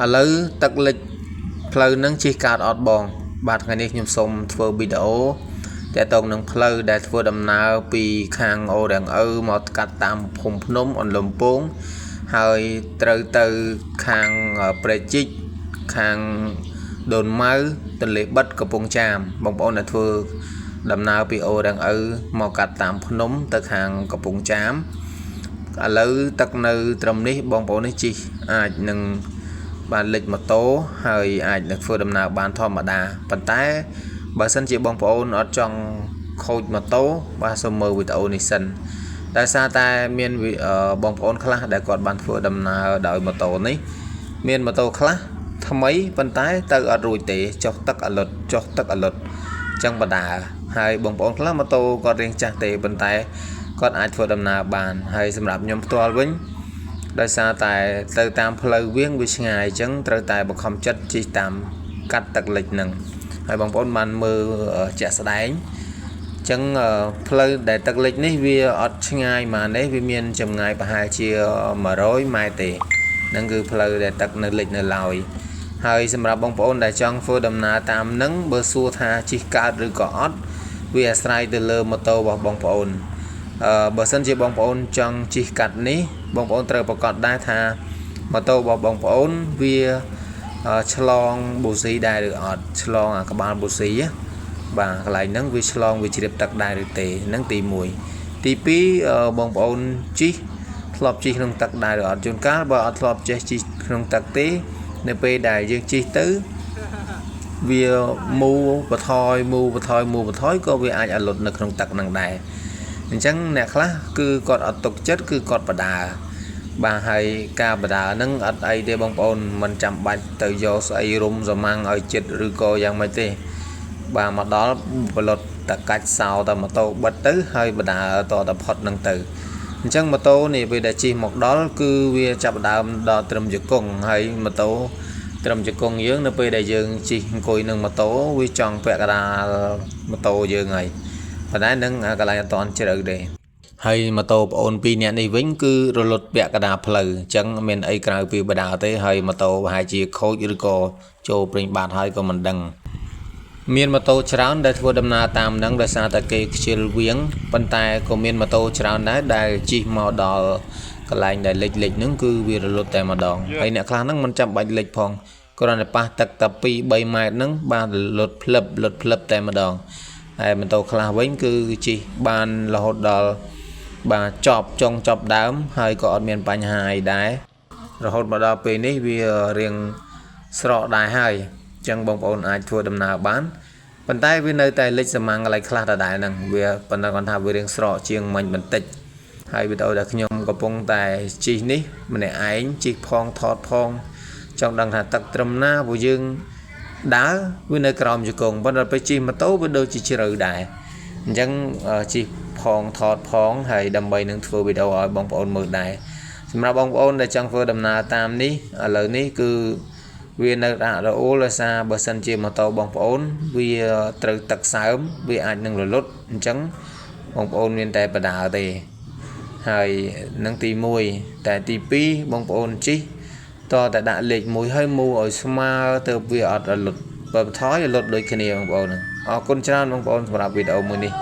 ឥឡូវទឹកលិចផ្លូវនឹងជិះកាត់អត់បងបាទថ្ងៃនេះខ្ញុំសូមធ្វើវីដេអូតាក់ទងនឹងផ្លូវដែលធ្វើដំណើរពីខាងអូរាំងឪមកកាត់តាមភូមិភ្នំអន្លំពងហើយត្រូវទៅខាងព្រែកជីកខាងដូនម៉ៅទន្លេបិទកំពង់ចាមបងប្អូនដែលធ្វើដំណើរពីអូរាំងឪមកកាត់តាមភ្នំទៅខាងកំពង់ចាមឥឡូវទឹកនៅត្រឹមនេះបងប្អូននេះជិះអាចនឹងបានលិចម៉ូតូហើយអាចនឹងធ្វើដំណើរបានធម្មតាប៉ុន្តែបើសិនជាបងប្អូនអត់ចង់ខូចម៉ូតូបាទសូមមើលវីដេអូនេះសិនដោយសារតែមានបងប្អូនខ្លះដែលគាត់បានធ្វើដំណើរដោយម៉ូតូនេះមានម៉ូតូខ្លះថ្មីប៉ុន្តែទៅអត់រួចទេចុះទឹកអលុតចឹងបដាហើយបងប្អូនខ្លះម៉ូតូគាត់រៀងចាស់ទេប៉ុន្តែគាត់អាចធ្វើដំណើរបានហើយសម្រាប់ខ្ញុំផ្ទាល់វិញដោយសារតែទៅតាមផ្លូវវាងវាឆ្ងាយអញ្ចឹងត្រូវតែបង្ខំចិត្តជិះតាមកាត់ទឹកលិចហ្នឹងហើយបងប្អូនបានមើលជាក់ស្ដែងអញ្ចឹងផ្លូវដែលទឹកលិចនេះវាអត់ឆ្ងាយប៉ុន្មានទេវាមានចម្ងាយប្រហែលជា100ម៉ែត្រទេហ្នឹងគឺផ្លូវដែលទឹកនៅលិចនៅឡើយហើយសម្រាប់បងប្អូនដែលចង់ធ្វើដំណើរតាមហ្នឹងបើសួរថាជិះកើតឬក៏អត់វាអាស្រ័យទៅលើម៉ូតូរបស់បងប្អូនបើសិនជាបងប្អូនចង់ជិះកាត់នេះបងប្អូនត្រូវប្រកាសដែរថាម៉ូតូរបស់បងប្អូនវាឆ្លងបូស៊ីដែរឬអត់ឆ្លងអាក្បាលបូស៊ីបាទកន្លែងហ្នឹងវាឆ្លងវាជ្រាបទឹកដែរឬទេហ្នឹងទី1ទី2បងប្អូនជិះធ្លាប់ជិះក្នុងទឹកដែរឬអត់ជួនកាលបើអត់ធ្លាប់ចេះជិះក្នុងទឹកទេនៅពេលដែលយើងជិះទៅវាមូបន្ថយក៏វាអាចអលុតនៅក្នុងទឹកហ្នឹងដែរអញ្ចឹងអ្នកខ្លះគឺគាត់អត់ទុកចិត្តគឺគាត់បដាបាទហើយការបដាហ្នឹងអត់អីទេបងប្អូនមិនចាំបាច់ទៅយកស្អីរុំសម៉ាំងឲ្យចិត្តឬក៏យ៉ាងម៉េចទេបាទមកដល់បលត់តកាច់សោតម៉ូតូបិទទៅហើយបដាតតផុតហ្នឹងទៅអញ្ចឹងម៉ូតូនេះពេលដែលជិះមកដល់គឺវាចាប់ដើមដល់ត្រឹមជង្គង់ហើយម៉ូតូត្រឹមជង្គង់យើងនៅពេលដែលយើងជិះអង្គុយនឹងម៉ូតូវាចង់ពាក់កណ្ដាលម៉ូតូយើងហើយប៉ុន្តែនឹងកន្លែងអត់តន់ជ្រៅទេហើយម៉ូតូបងអូន2នាក់នេះវិញគឺរលត់ពាក់កណ្ដាលផ្លូវអញ្ចឹងមានអីក្រៅពីបដាទេហើយម៉ូតូប្រហែលជាខូចឬក៏ចូលប្រេងបាតហើយក៏មិនដឹងមានម៉ូតូច្រើនដែលធ្វើដំណើរតាមនឹងដោយសារតែគេខ្ជិលវៀងប៉ុន្តែក៏មានម៉ូតូច្រើនដែរដែលជិះមកដល់កន្លែងដែលលិចហ្នឹងគឺវារលត់តែម្ដងហើយអ្នកខ្លះហ្នឹងមិនចាំបាច់លិចផងគ្រាន់តែប៉ះទឹកតែ2-3ម៉ែត្រហ្នឹងបានរលត់ភ្លឹបតែម្ដងហើយម៉ូតូខ្លះវិញគឺជិះបានរហូតដល់បាទចប់ដើមហើយក៏អត់មានបញ្ហាអីដែររហូតមកដល់ពេលនេះវារៀងស្រកដែរហើយអញ្ចឹងបងប្អូនអាចធ្វើដំណើរបានប៉ុន្តែវានៅតែលិចសម៉ាំងកន្លែងខ្លះដដែលហ្នឹងវាប៉ុន្តែគាត់ថាវារៀងស្រកជាងមិញបន្តិចហើយវីដេអូដែលខ្ញុំកំពុងតែជិះនេះម្នាក់ឯងជិះផងថតផងចង់ដឹងថាទឹកត្រឹមណាព្រោះយើងដើរវានៅក្រោមជង្គង់ប៉ុន្តែពេលជិះម៉ូតូវាដូចជាជ្រៅដែរអញ្ចឹងជិះផងថតផងហើយដើម្បីនឹងធ្វើវីដេអូឲ្យបងប្អូនមើលដែរសម្រាប់បងប្អូនដែលចង់ធ្វើដំណើរតាមនេះឥឡូវនេះគឺវានៅដាក់រអ៊ូលដោយសារបើសិនជាម៉ូតូបងប្អូនវាត្រូវទឹកសើមវាអាចនឹងរលត់អញ្ចឹងបងប្អូនមានតែបដាទេហើយនឹងទី1តែទី2បងប្អូនជិះតតែដាក់លេខ1ហើយមូឲ្យស្មើទៅវាអត់រលត់បើបន្ថយរលត់ដូចគ្នាបងប្អូនអរគុណច្រើនបងប្អូនសម្រាប់វីដេអូមួយនេះ